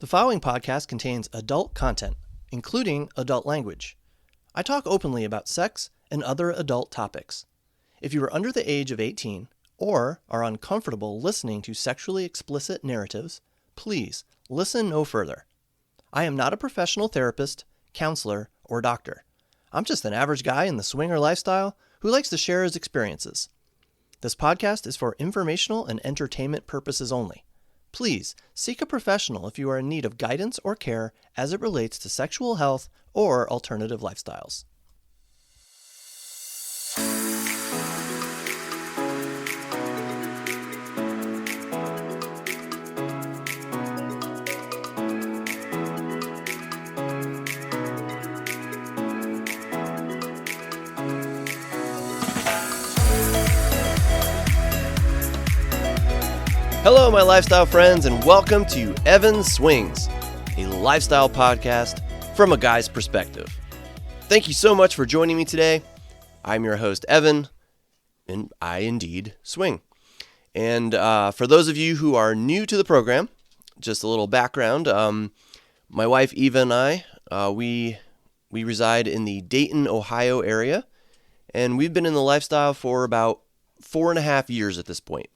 The following podcast contains adult content, including adult language. I talk openly about sex and other adult topics. If you are under the age of 18 or are uncomfortable listening to sexually explicit narratives, please listen no further. I am not a professional therapist, counselor, or doctor. I'm just an average guy in the swinger lifestyle who likes to share his experiences. This podcast is for informational and entertainment purposes only. Please seek a professional if you are in need of guidance or care as it relates to sexual health or alternative lifestyles. Hello, my lifestyle friends, and welcome to Evan Swings, a lifestyle podcast from a guy's perspective. Thank you so much for joining me today. I'm your host, Evan, and I indeed swing. And for those of you who are new to the program, just a little background. My wife, Eva, and I, we reside in the Dayton, Ohio area, and we've been in the lifestyle for about 4.5 years at this point.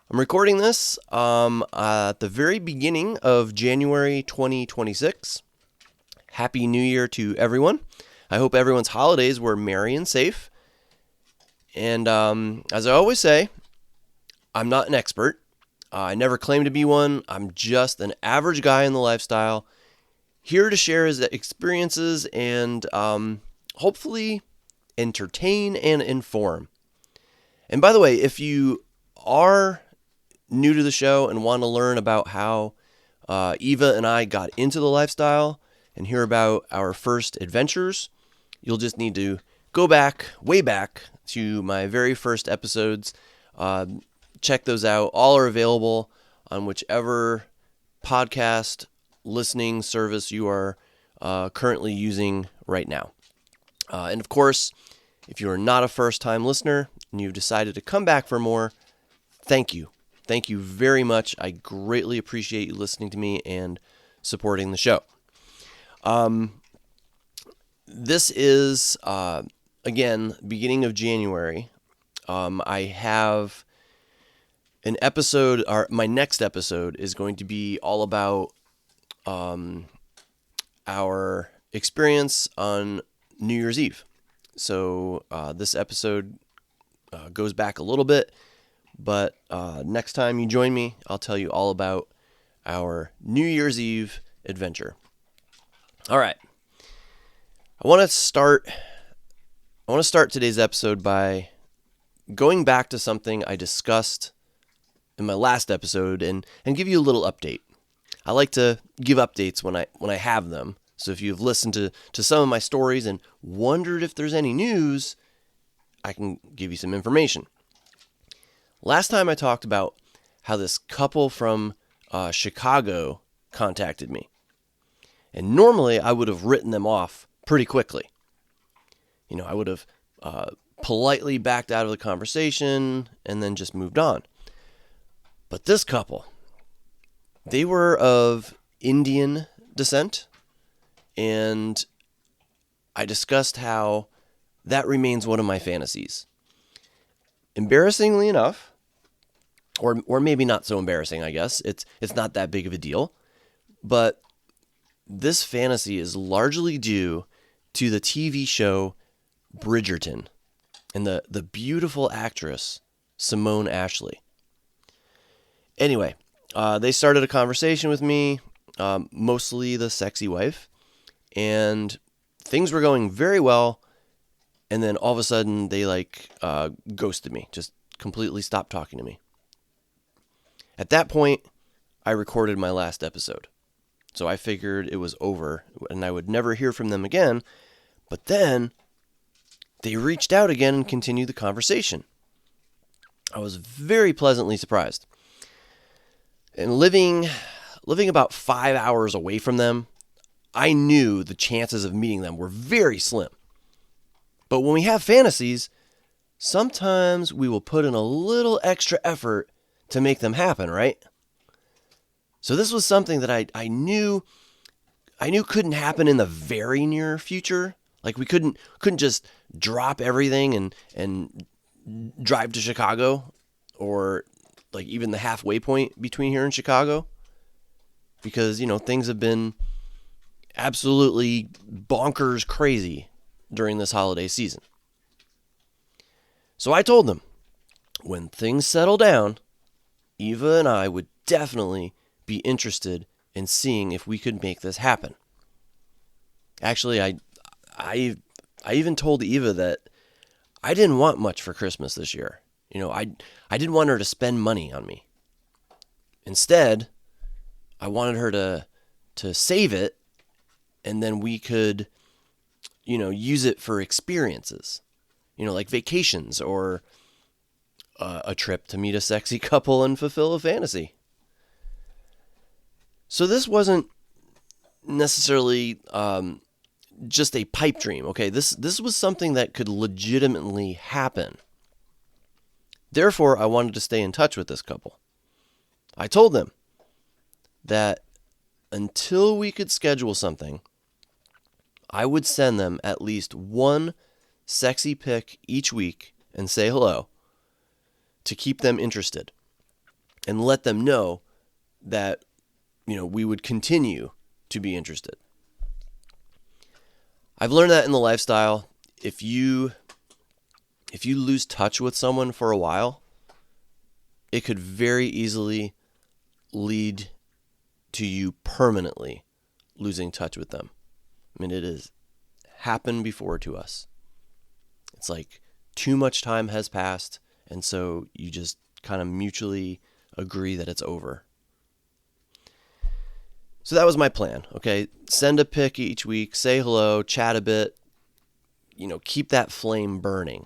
I'm recording this at the very beginning of January 2026. Happy New Year to everyone. I hope everyone's holidays were merry and safe. And as I always say, I'm not an expert. I never claim to be one. I'm just an average guy in the lifestyle, here to share his experiences and hopefully entertain and inform. And by the way, if you are new to the show and want to learn about how Eva and I got into the lifestyle and hear about our first adventures, you'll just need to go back, way back, to my very first episodes. Check those out. All are available on whichever podcast listening service you are currently using right now. And of course, if you are not a first-time listener and you've decided to come back for more, thank you. Thank you very much. I greatly appreciate you listening to me and supporting the show. This is, again, beginning of January. I have an episode, or my next episode is going to be all about our experience on New Year's Eve. So this episode goes back a little bit. But next time you join me, I'll tell you all about our New Year's Eve adventure. All right. I want to start today's episode by going back to something I discussed in my last episode and give you a little update. I like to give updates when I have them. So if you've listened to some of my stories and wondered if there's any news, I can give you some information. Last time I talked about how this couple from Chicago contacted me. And normally I would have written them off pretty quickly. You know, I would have politely backed out of the conversation and then just moved on. But this couple, they were of Indian descent, and I discussed how that remains one of my fantasies. Embarrassingly enough, or maybe not so embarrassing, I guess, it's not that big of a deal, but this fantasy is largely due to the TV show Bridgerton and the beautiful actress Simone Ashley. Anyway, they started a conversation with me, mostly the sexy wife, and things were going very well. And then all of a sudden, they ghosted me, just completely stopped talking to me. At that point, I recorded my last episode. So I figured it was over and I would never hear from them again. But then they reached out again and continued the conversation. I was very pleasantly surprised. And living about 5 hours away from them, I knew the chances of meeting them were very slim. But when we have fantasies, sometimes we will put in a little extra effort to make them happen, right? So this was something that I knew couldn't happen in the very near future. Like we couldn't just drop everything and drive to Chicago, or like even the halfway point between here and Chicago, because things have been absolutely bonkers crazy during this holiday season. So I told them when things settle down, Eva and I would definitely be interested in seeing if we could make this happen. Actually, I even told Eva that I didn't want much for Christmas this year. I didn't want her to spend money on me. Instead, I wanted her to save it, and then we could, use it for experiences, like vacations or a trip to meet a sexy couple and fulfill a fantasy. So this wasn't necessarily just a pipe dream. Okay, this was something that could legitimately happen. Therefore, I wanted to stay in touch with this couple. I told them that until we could schedule something, I would send them at least one sexy pic each week and say hello to keep them interested and let them know that, we would continue to be interested. I've learned that in the lifestyle, if you lose touch with someone for a while, it could very easily lead to you permanently losing touch with them. I mean, it has happened before to us. It's like too much time has passed, and so you just kind of mutually agree that it's over. So that was my plan, okay? Send a pic each week, say hello, chat a bit, keep that flame burning.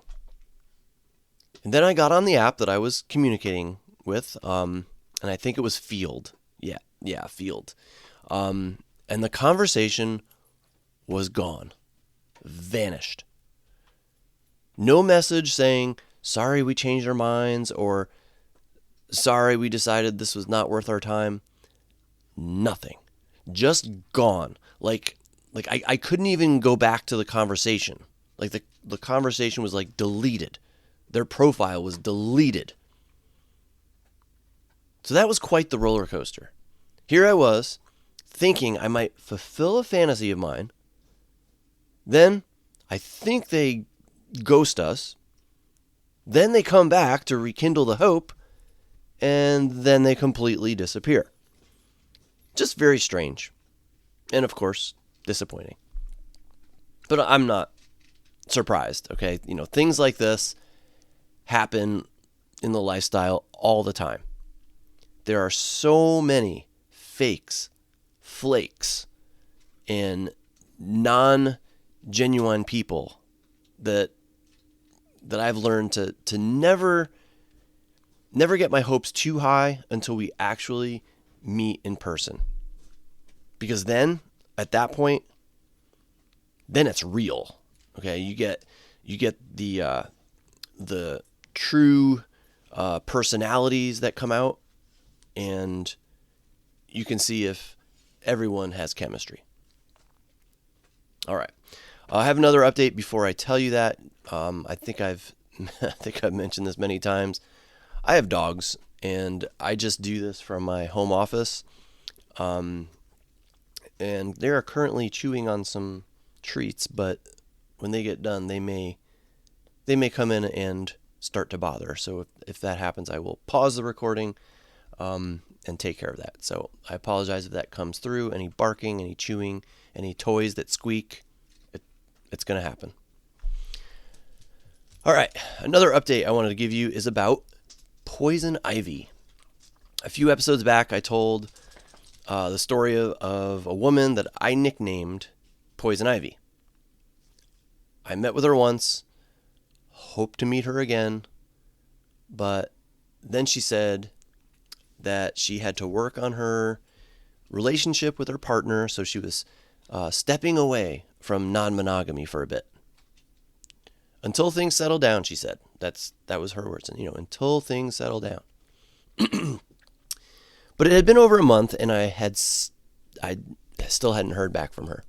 And then I got on the app that I was communicating with, and I think it was Field. Yeah, Field. And the conversation was gone, vanished. No message saying, sorry, we changed our minds, or sorry, we decided this was not worth our time. Nothing. Just gone. Like I couldn't even go back to the conversation. Like the conversation was like deleted. Their profile was deleted. So that was quite the roller coaster. Here I was, thinking I might fulfill a fantasy of mine. Then I think they ghost us. Then they come back to rekindle the hope. And then they completely disappear. Just very strange. And of course, disappointing. But I'm not surprised, okay? Things like this happen in the lifestyle all the time. There are so many fakes, flakes, and non-genuine people that I've learned to never get my hopes too high until we actually meet in person. Because then, at that point, then it's real. Okay, you get the true personalities that come out, and you can see if everyone has chemistry. All right, I have another update before I tell you that. I think I've mentioned this many times. I have dogs, and I just do this from my home office. And they are currently chewing on some treats, but when they get done, they may come in and start to bother. So if that happens, I will pause the recording and take care of that. So I apologize if that comes through. Any barking, any chewing, any toys that squeak, it's going to happen. All right, another update I wanted to give you is about poison ivy. A few episodes back, I told the story of a woman that I nicknamed Poison Ivy. I met with her once, hope to meet her again, but then she said that she had to work on her relationship with her partner, so she was stepping away from non-monogamy for a bit. Until things settle down, she said. That was her words. And, until things settle down. But it had been over a month, and I still hadn't heard back from her.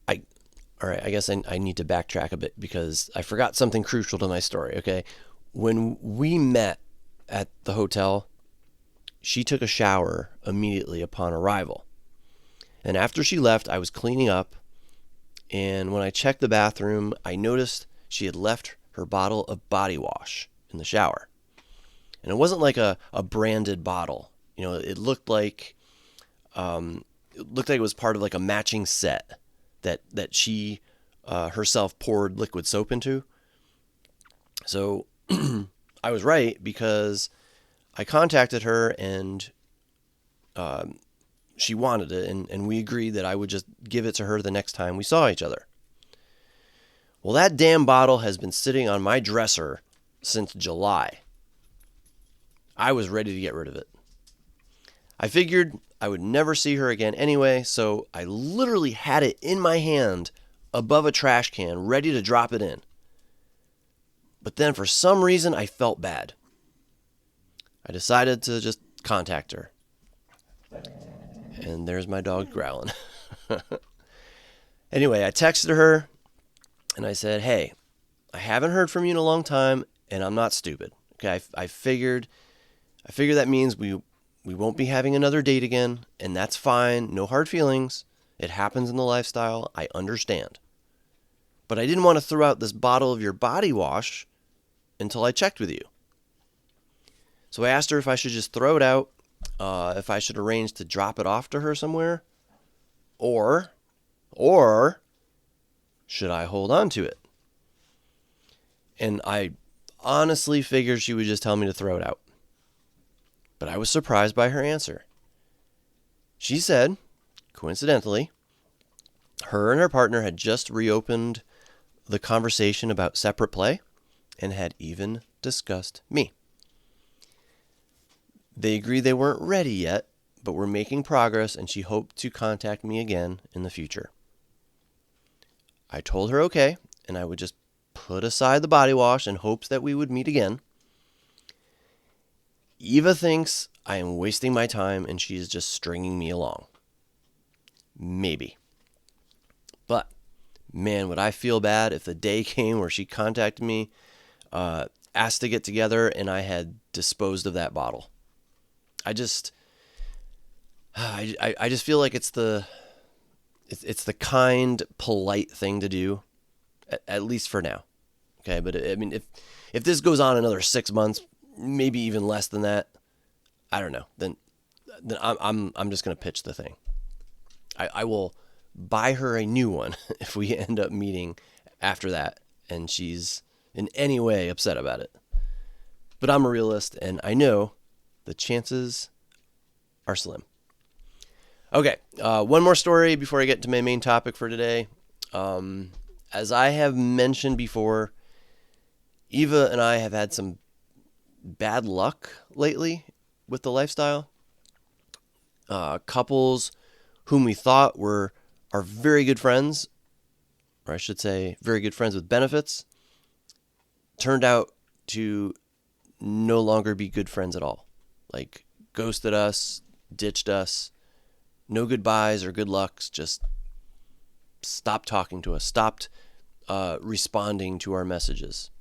All right, I guess I need to backtrack a bit because I forgot something crucial to my story, okay? When we met at the hotel, she took a shower immediately upon arrival. And after she left, I was cleaning up, and when I checked the bathroom, I noticed she had left her bottle of body wash in the shower. And it wasn't like a branded bottle. It looked like it was part of like a matching set that she herself poured liquid soap into. So I was right because I contacted her and she wanted it, and we agreed that I would just give it to her the next time we saw each other. Well, that damn bottle has been sitting on my dresser since July. I was ready to get rid of it. I figured I would never see her again anyway, so I literally had it in my hand above a trash can, ready to drop it in. But then for some reason, I felt bad. I decided to just contact her. And there's my dog growling. Anyway, I texted her and I said, hey, I haven't heard from you in a long time and I'm not stupid. Okay, I figured that means we won't be having another date again, and that's fine. No hard feelings. It happens in the lifestyle. I understand. But I didn't want to throw out this bottle of your body wash until I checked with you. So I asked her if I should just throw it out, if I should arrange to drop it off to her somewhere, or should I hold on to it? And I honestly figured she would just tell me to throw it out. But I was surprised by her answer. She said, coincidentally, her and her partner had just reopened the conversation about separate play and had even discussed me. They agreed they weren't ready yet, but were making progress, and she hoped to contact me again in the future. I told her okay, and I would just put aside the body wash in hopes that we would meet again. Eva thinks I am wasting my time and she is just stringing me along. Maybe. But, man, would I feel bad if the day came where she contacted me, asked to get together, and I had disposed of that bottle. I just feel like it's the kind, polite thing to do, at least for now. Okay, but I mean, if this goes on another 6 months, maybe even less than that, I don't know. Then I'm just gonna pitch the thing. I will buy her a new one if we end up meeting after that, and she's in any way upset about it. But I'm a realist, and I know the chances are slim. Okay, one more story before I get to my main topic for today. As I have mentioned before, Eva and I have had some bad luck lately with the lifestyle. Couples whom we thought are very good friends, or I should say very good friends with benefits, turned out to no longer be good friends at all. Like, ghosted us, ditched us, no goodbyes or good lucks, just stopped talking to us, stopped responding to our messages,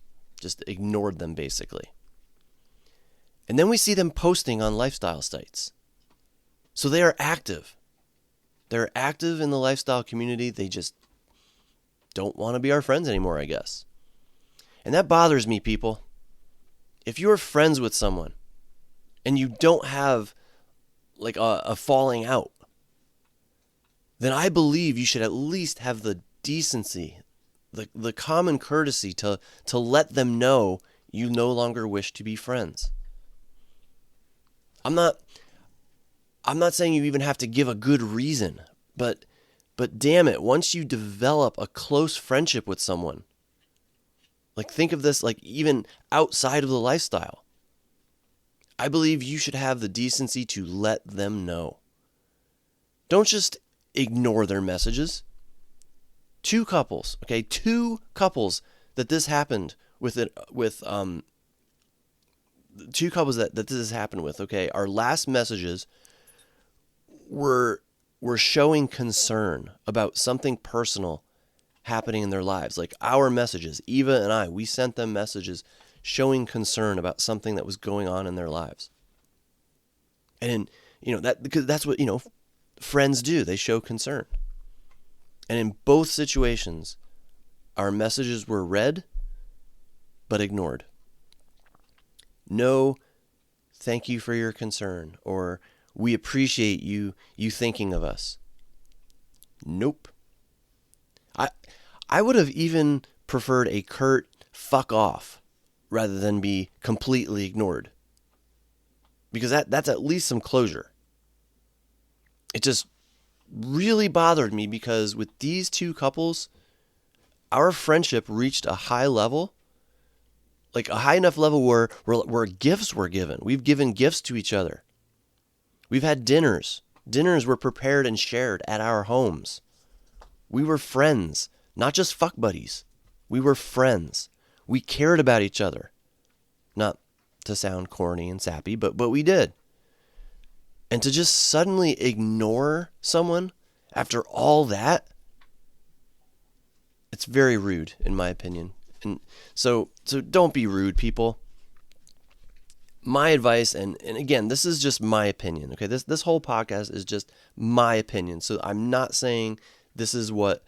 just ignored them basically. And then we see them posting on lifestyle sites. So they are active. They're active in the lifestyle community. They just don't want to be our friends anymore, I guess. And that bothers me, people. If you're friends with someone and you don't have like a falling out, then I believe you should at least have the decency, the common courtesy to let them know you no longer wish to be friends. I'm not saying you even have to give a good reason, but damn it, once you develop a close friendship with someone, like think of this like even outside of the lifestyle, I believe you should have the decency to let them know. Don't just ignore their messages. Two couples that this happened with two couples that this has happened with, okay, our last messages were showing concern about something personal happening in their lives. Like our messages, Eva and I, we sent them messages showing concern about something that was going on in their lives. And, that because that's what, friends do. They show concern. And in both situations, our messages were read but ignored. No, thank you for your concern, or we appreciate you thinking of us. Nope. I would have even preferred a curt fuck off rather than be completely ignored. Because that's at least some closure. It just really bothered me because with these two couples, our friendship reached a high level, like a high enough level where gifts were given. We've given gifts to each other. We've had dinners. Dinners were prepared and shared at our homes. We were friends, not just fuck buddies. We were friends. We cared about each other. Not to sound corny and sappy, but we did. And to just suddenly ignore someone after all that, it's very rude, in my opinion. And so don't be rude, people. My advice, and again, this is just my opinion, okay? This whole podcast is just my opinion. So I'm not saying this is what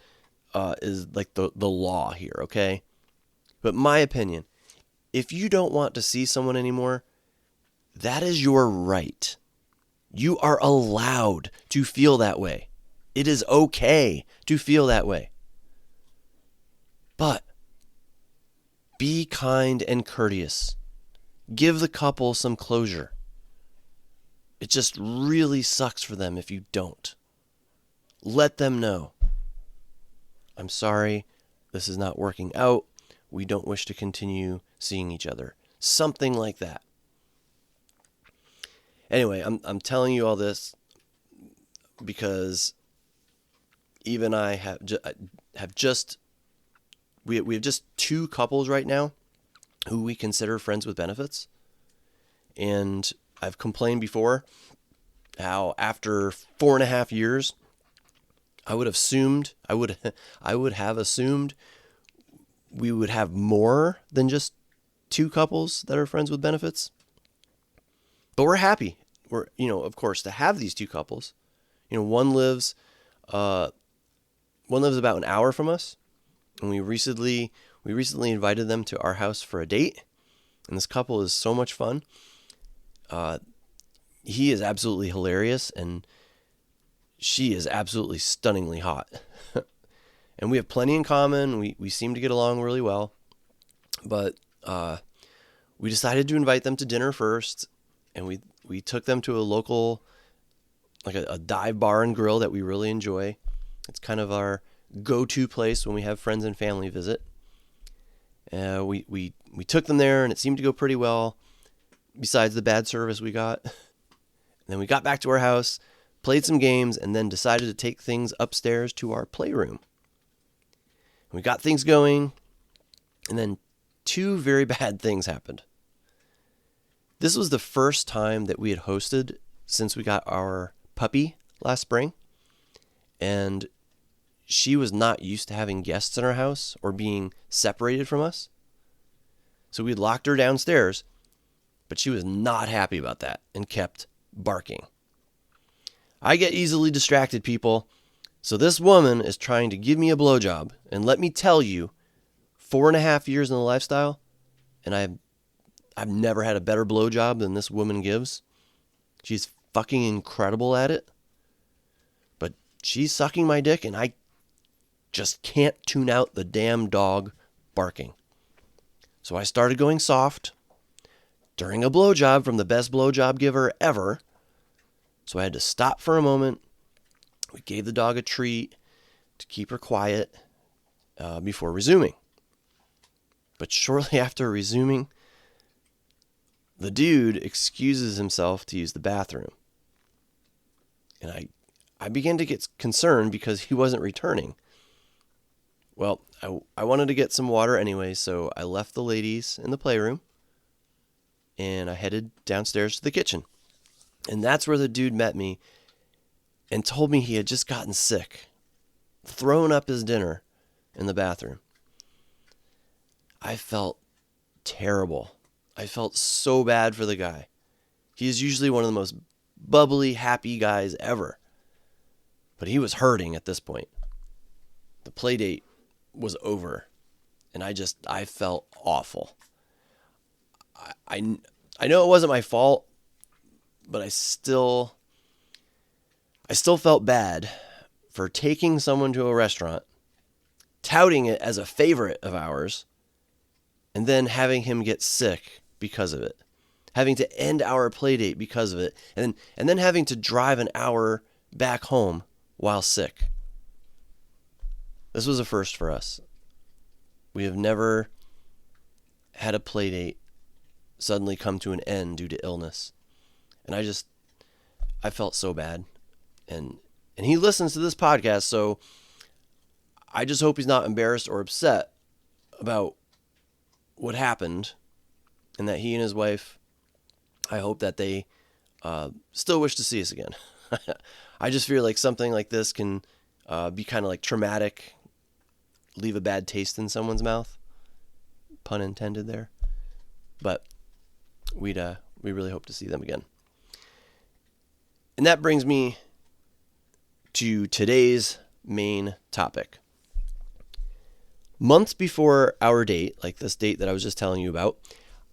is like the law here, okay? But my opinion, if you don't want to see someone anymore, that is your right. You are allowed to feel that way. It is okay to feel that way. But be kind and courteous. Give the couple some closure. It just really sucks for them if you don't. Let them know. I'm sorry, this is not working out. We don't wish to continue seeing each other. Something like that. Anyway, I'm telling you all this because Eve and I have just two couples right now who we consider friends with benefits. And I've complained before how after 4.5 years, I would have assumed we would have more than just two couples that are friends with benefits. But we're happy. We're, of course, to have these two couples. One lives about an hour from us, and we recently invited them to our house for a date. And this couple is so much fun. He is absolutely hilarious, and she is absolutely stunningly hot. And we have plenty in common. We seem to get along really well. But we decided to invite them to dinner first, and we took them to a local, like a dive bar and grill that we really enjoy. It's kind of our go-to place when we have friends and family visit. We took them there, and it seemed to go pretty well, besides the bad service we got. And then we got back to our house, played some games, and then decided to take things upstairs to our playroom. We got things going, and then two very bad things happened. This was the first time that we had hosted since we got our puppy last spring, and she was not used to having guests in our house or being separated from us. So we locked her downstairs, but she was not happy about that and kept barking. I get easily distracted, people. So this woman is trying to give me a blowjob, and let me tell you, 4.5 years in the lifestyle, and I've never had a better blowjob than this woman gives. She's fucking incredible at it. But she's sucking my dick, and I just can't tune out the damn dog barking. So I started going soft during a blowjob from the best blowjob giver ever. So I had to stop for a moment. We gave the dog a treat to keep her quiet before resuming. But shortly after resuming, the dude excuses himself to use the bathroom. And I began to get concerned because he wasn't returning. Well, I wanted to get some water anyway, so I left the ladies in the playroom. and I headed downstairs to the kitchen. And that's where the dude met me and told me he had just gotten sick, thrown up his dinner in the bathroom. I felt terrible. I felt so bad for the guy. He is usually one of the most bubbly, happy guys ever. But he was hurting at this point. The play date was over, and I felt awful. I know it wasn't my fault, but I still felt bad for taking someone to a restaurant, touting it as a favorite of ours, and then having him get sick because of it. Having to end our play date because of it, and then having to drive an hour back home while sick. This was a first for us. We have never had a play date suddenly come to an end due to illness. And I felt so bad. And he listens to this podcast, so I just hope he's not embarrassed or upset about what happened, and that he and his wife, I hope that they still wish to see us again. I just feel like something like this can be kind of like traumatic, leave a bad taste in someone's mouth. Pun intended there. But we really hope to see them again. And that brings me to today's main topic. Months before our date, like this date that I was just telling you about,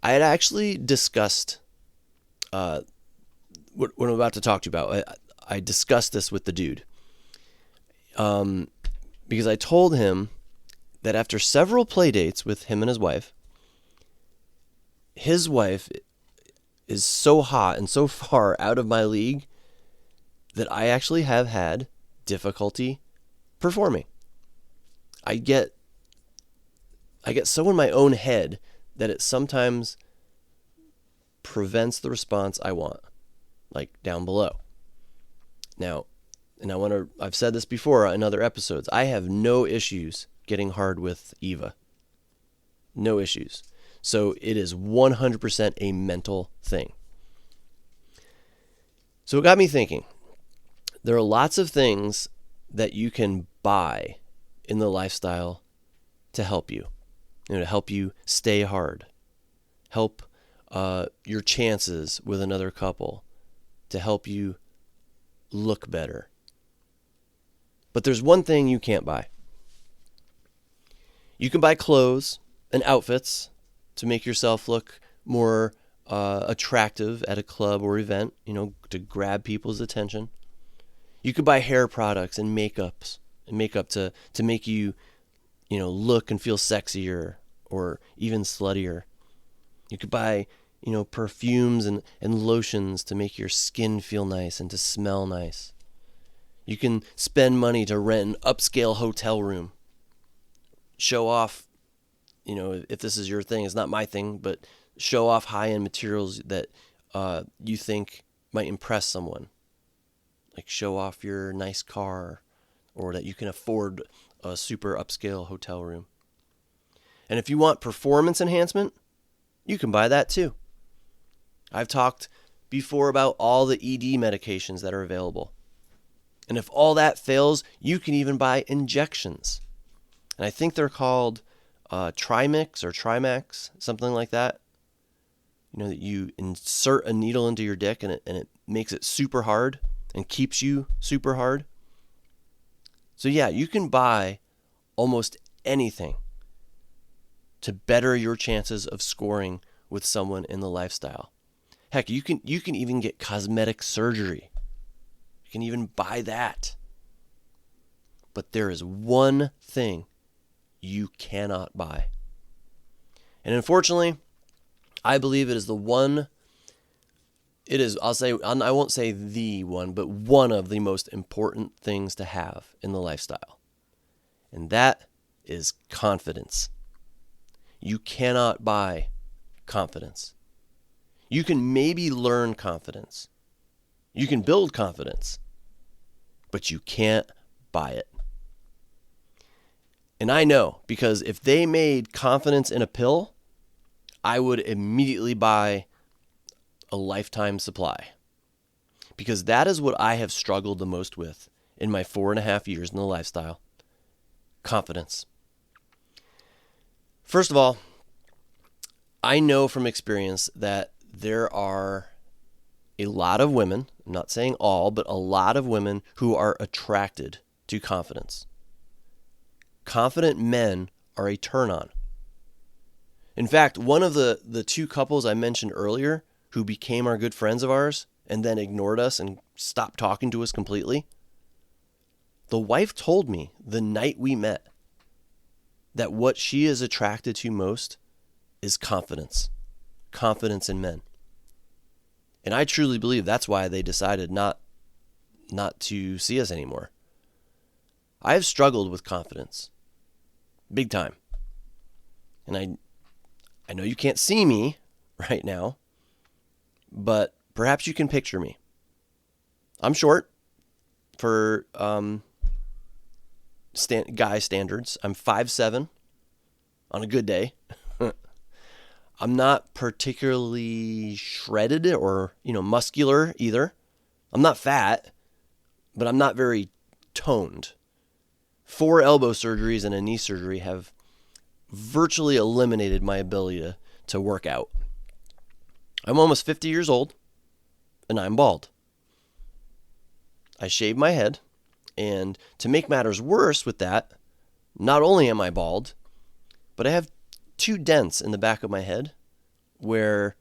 I had actually discussed what I'm about to talk to you about. I discussed this with the dude. Because I told him that after several play dates with him and his wife is so hot and so far out of my league that I actually have had difficulty performing. I get so in my own head that it sometimes prevents the response I want, like down below. Now, and I've said this before in other episodes, I have no issues getting hard with Eva. No issues. So it is 100% a mental thing. So it got me thinking. There are lots of things that you can buy in the lifestyle to help you. To help you stay hard. Help your chances with another couple. To help you look better. But there's one thing you can't buy. You can buy clothes and outfits to make yourself look more attractive at a club or event, to grab people's attention. You could buy hair products and makeup to make you, look and feel sexier or even sluttier. You could buy, perfumes and lotions to make your skin feel nice and to smell nice. You can spend money to rent an upscale hotel room. Show off, if this is your thing. It's not my thing, but show off high-end materials that you think might impress someone. Like show off your nice car, or that you can afford a super upscale hotel room. And if you want performance enhancement, you can buy that too. I've talked before about all the ED medications that are available. And if all that fails, you can even buy injections. And I think they're called Trimix or Trimax, something like that. That you insert a needle into your dick and it makes it super hard and keeps you super hard. So yeah, you can buy almost anything to better your chances of scoring with someone in the lifestyle. Heck, you can even get cosmetic surgery. You can even buy that. But there is one thing you cannot buy. And unfortunately, I believe it is the one, I won't say the one, but one of the most important things to have in the lifestyle. And that is confidence. You cannot buy confidence. You can maybe learn confidence. You can build confidence, but you can't buy it. And I know, because if they made confidence in a pill, I would immediately buy a lifetime supply. Because that is what I have struggled the most with in my 4.5 years in the lifestyle. Confidence. First of all, I know from experience that there are a lot of women, I'm not saying all, but a lot of women who are attracted to confidence. Confident men are a turn on. In fact, one of the two couples I mentioned earlier who became our good friends of ours and then ignored us and stopped talking to us completely, the wife told me the night we met that what she is attracted to most is confidence. Confidence in men. And I truly believe that's why they decided not to see us anymore. I have struggled with confidence. Big time. And I know you can't see me right now, but perhaps you can picture me. I'm short for guy standards. I'm 5'7" on a good day. I'm not particularly shredded or, muscular either. I'm not fat, but I'm not very toned. 4 elbow surgeries and a knee surgery have virtually eliminated my ability to work out. I'm almost 50 years old, and I'm bald. I shave my head, and to make matters worse with that, not only am I bald, but I have 2 dents in the back of my head where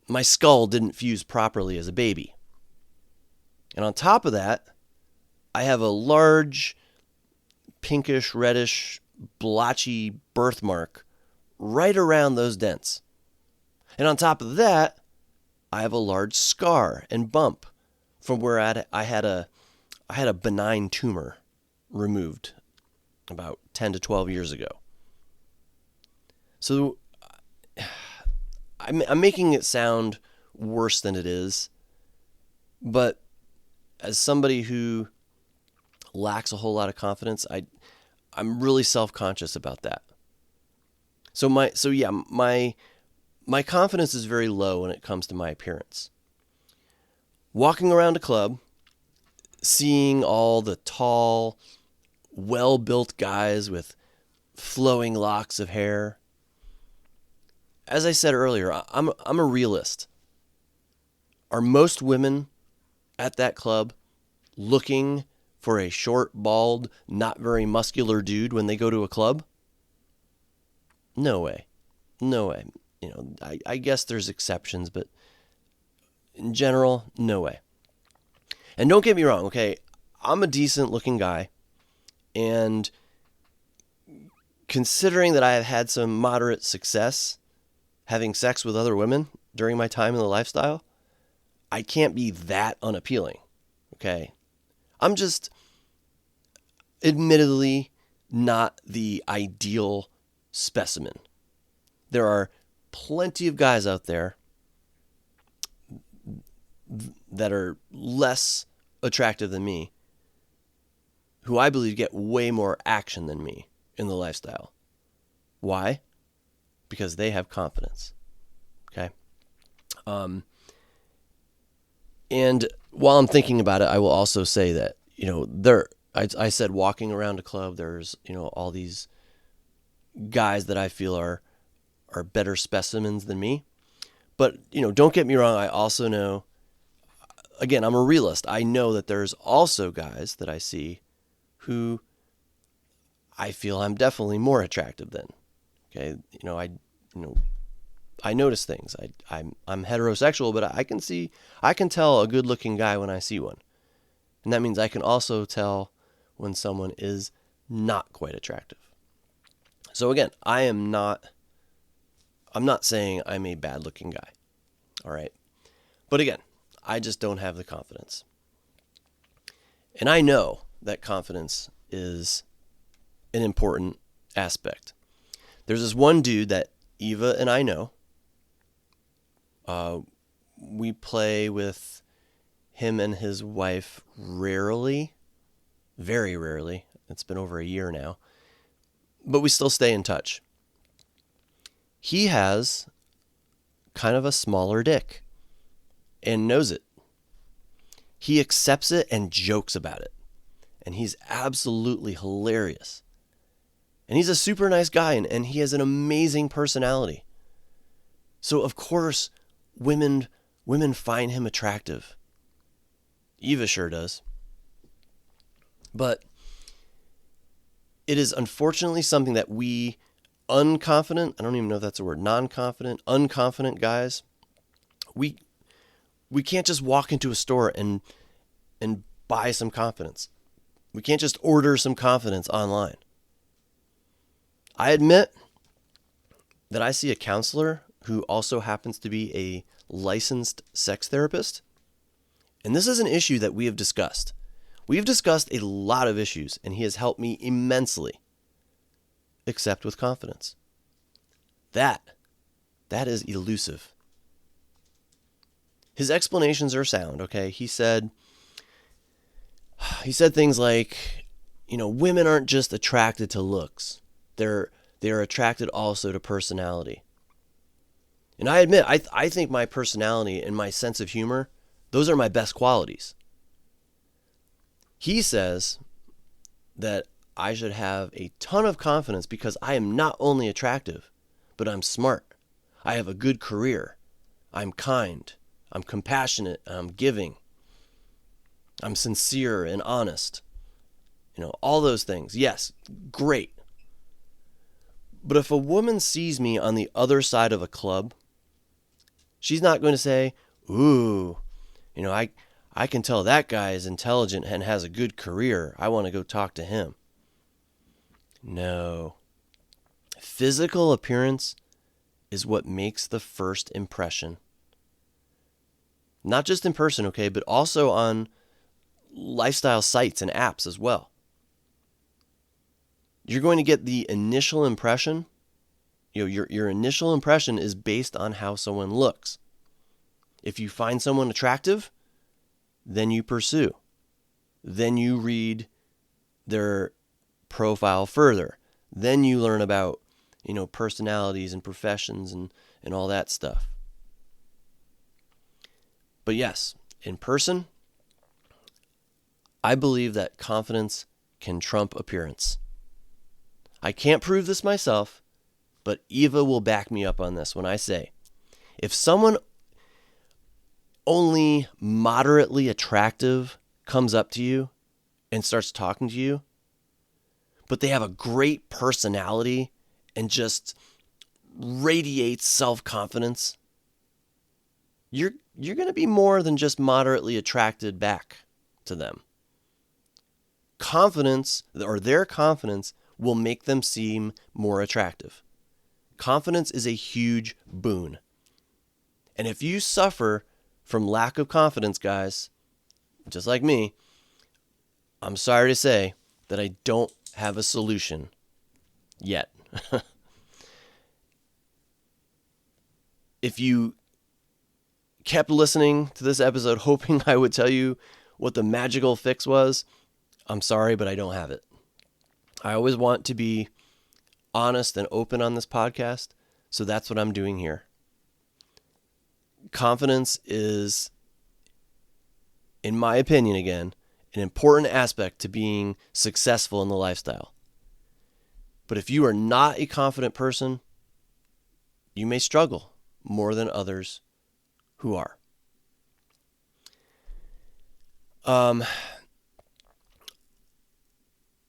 my skull didn't fuse properly as a baby. And on top of that, I have a large pinkish, reddish, blotchy birthmark right around those dents. And on top of that, I have a large scar and bump from where I had a benign tumor removed about 10 to 12 years ago. So I'm making it sound worse than it is, but as somebody who lacks a whole lot of confidence, I'm really self-conscious about that. So my confidence is very low when it comes to my appearance. Walking around a club, seeing all the tall, well-built guys with flowing locks of hair. As I said earlier, I'm a realist. Are most women at that club looking for a short, bald, not very muscular dude when they go to a club? No way. No way. I guess there's exceptions, but in general, no way. And don't get me wrong, okay? I'm a decent looking guy, and considering that I have had some moderate success having sex with other women during my time in the lifestyle, I can't be that unappealing, okay? I'm just admittedly not the ideal specimen. There are plenty of guys out there that are less attractive than me who I believe get way more action than me in the lifestyle. Why? Because they have confidence. Okay? And while I'm thinking about it, I will also say that, I said walking around a club, there's, all these guys that I feel are better specimens than me. But, don't get me wrong. I also know, again, I'm a realist. I know that there's also guys that I see who I feel I'm definitely more attractive than. Okay. I notice things. I'm heterosexual, but I can tell a good looking guy when I see one. And that means I can also tell when someone is not quite attractive. So again, I'm not saying I'm a bad looking guy. All right. But again, I just don't have the confidence. And I know that confidence is an important aspect. There's this one dude that Eva and I know. We play with him and his wife rarely, very rarely. It's been over a year now. But we still stay in touch. He has kind of a smaller dick. and knows it. He accepts it and jokes about it. And he's absolutely hilarious. And he's a super nice guy, and he has an amazing personality. So of course, women find him attractive. Eva sure does. But it is unfortunately something that we unconfident, I don't even know if that's a word, non-confident, unconfident guys, we can't just walk into a store and buy some confidence. We can't just order some confidence online. I admit that I see a counselor who also happens to be a licensed sex therapist. And this is an issue that we have discussed. We have discussed a lot of issues, and he has helped me immensely, except with confidence. That is elusive. His explanations are sound, okay? He said things like, women aren't just attracted to looks. They are attracted also to personality. And I admit, I think my personality and my sense of humor, those are my best qualities. He says that I should have a ton of confidence because I am not only attractive, but I'm smart. I have a good career. I'm kind. I'm compassionate. I'm giving. I'm sincere and honest. All those things. Yes, great. But if a woman sees me on the other side of a club, she's not going to say, ooh, I can tell that guy is intelligent and has a good career. I want to go talk to him. No. Physical appearance is what makes the first impression. Not just in person, okay, but also on lifestyle sites and apps as well. You're going to get the initial impression. Your initial impression is based on how someone looks. If you find someone attractive, then you pursue. Then you read their profile further. Then you learn about, personalities and professions and all that stuff. But yes, in person, I believe that confidence can trump appearance. I can't prove this myself, but Eva will back me up on this when I say, if someone only moderately attractive comes up to you and starts talking to you, but they have a great personality and just radiates self-confidence, you're going to be more than just moderately attracted back to them. Confidence, or their confidence, will make them seem more attractive. Confidence is a huge boon. And if you suffer from lack of confidence, guys, just like me, I'm sorry to say that I don't have a solution yet. If you kept listening to this episode hoping I would tell you what the magical fix was, I'm sorry, but I don't have it. I always want to be honest and open on this podcast, so that's what I'm doing here. Confidence is, in my opinion again, an important aspect to being successful in the lifestyle. But if you are not a confident person, you may struggle more than others who are.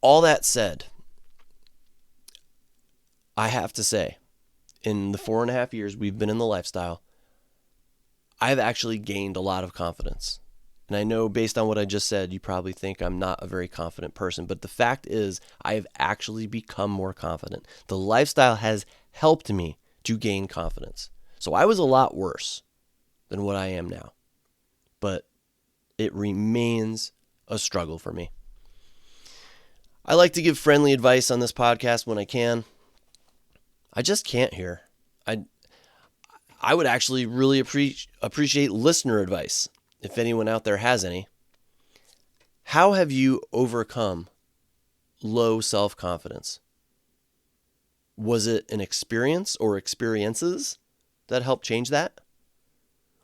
All that said, I have to say, in the 4.5 years we've been in the lifestyle, I've actually gained a lot of confidence. And I know based on what I just said, you probably think I'm not a very confident person, but the fact is I have actually become more confident. The lifestyle has helped me to gain confidence. So I was a lot worse than what I am now, but it remains a struggle for me. I like to give friendly advice on this podcast when I can. I just can't here. I would actually really appreciate listener advice, if anyone out there has any. How have you overcome low self-confidence? Was it an experience or experiences that helped change that?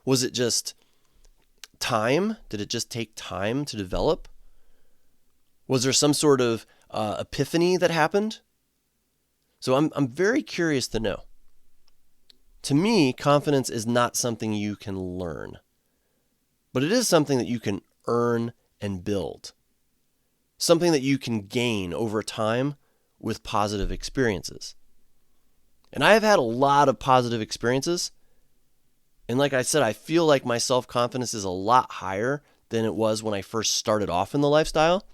Was it just time? Did it just take time to develop? Was there some sort of epiphany that happened? So I'm very curious to know. To me, confidence is not something you can learn, but it is something that you can earn and build. Something that you can gain over time with positive experiences. And I have had a lot of positive experiences. And like I said, I feel like my self-confidence is a lot higher than it was when I first started off in the lifestyle.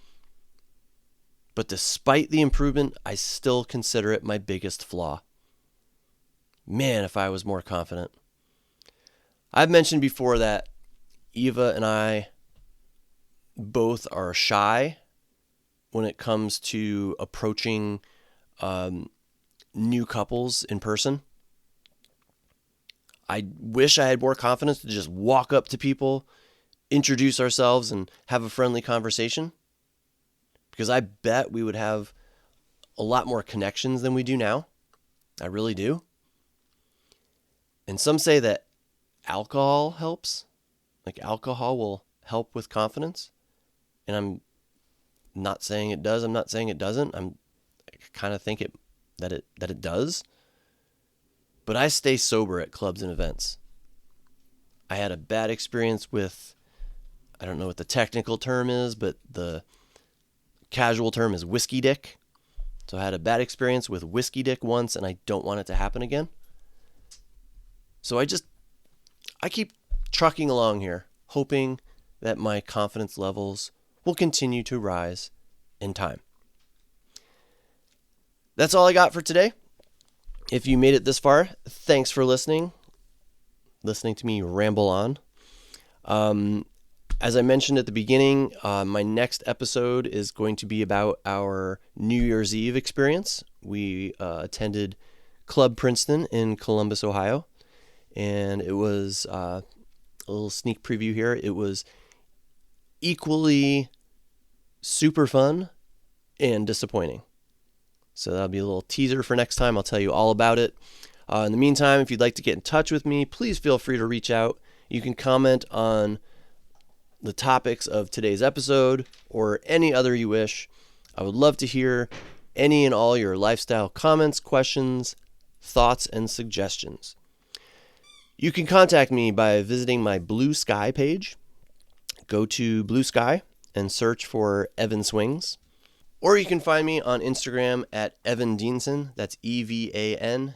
But despite the improvement, I still consider it my biggest flaw. Man, if I was more confident. I've mentioned before that Eva and I both are shy when it comes to approaching new couples in person. I wish I had more confidence to just walk up to people, introduce ourselves, and have a friendly conversation. Because I bet we would have a lot more connections than we do now. I really do. And some say that alcohol helps. Like alcohol will help with confidence. And I'm not saying it does. I'm not saying it doesn't. I kind of think that it does. But I stay sober at clubs and events. I had a bad experience with, I don't know what the technical term is, but the casual term is whiskey dick. So I had a bad experience with whiskey dick once, and I don't want it to happen again. So I keep trucking along here, hoping that my confidence levels will continue to rise in time. That's all I got for today. If you made it this far, thanks for listening to me ramble on. As I mentioned at the beginning, my next episode is going to be about our New Year's Eve experience. We attended Club Princeton in Columbus, Ohio, and it was a little sneak preview here. It was equally super fun and disappointing. So that'll be a little teaser for next time. I'll tell you all about it. In the meantime, if you'd like to get in touch with me, please feel free to reach out. You can comment on the topics of today's episode or any other you wish. I would love to hear any and all your lifestyle comments, questions, thoughts, and suggestions. You can contact me by visiting my Blue Sky page. Go to Blue Sky and search for Evan Swings. Or you can find me on Instagram at Evan Dienson. That's EvanDeanson.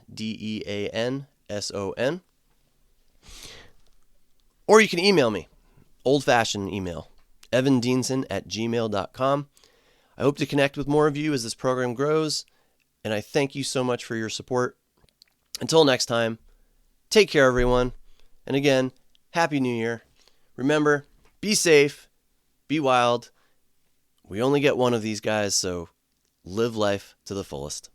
Or you can email me. Old-fashioned email. evandienson@gmail.com. I hope to connect with more of you as this program grows. And I thank you so much for your support. Until next time, take care, everyone. And again, Happy New Year. Remember, be safe, be wild. We only get one of these guys, so live life to the fullest.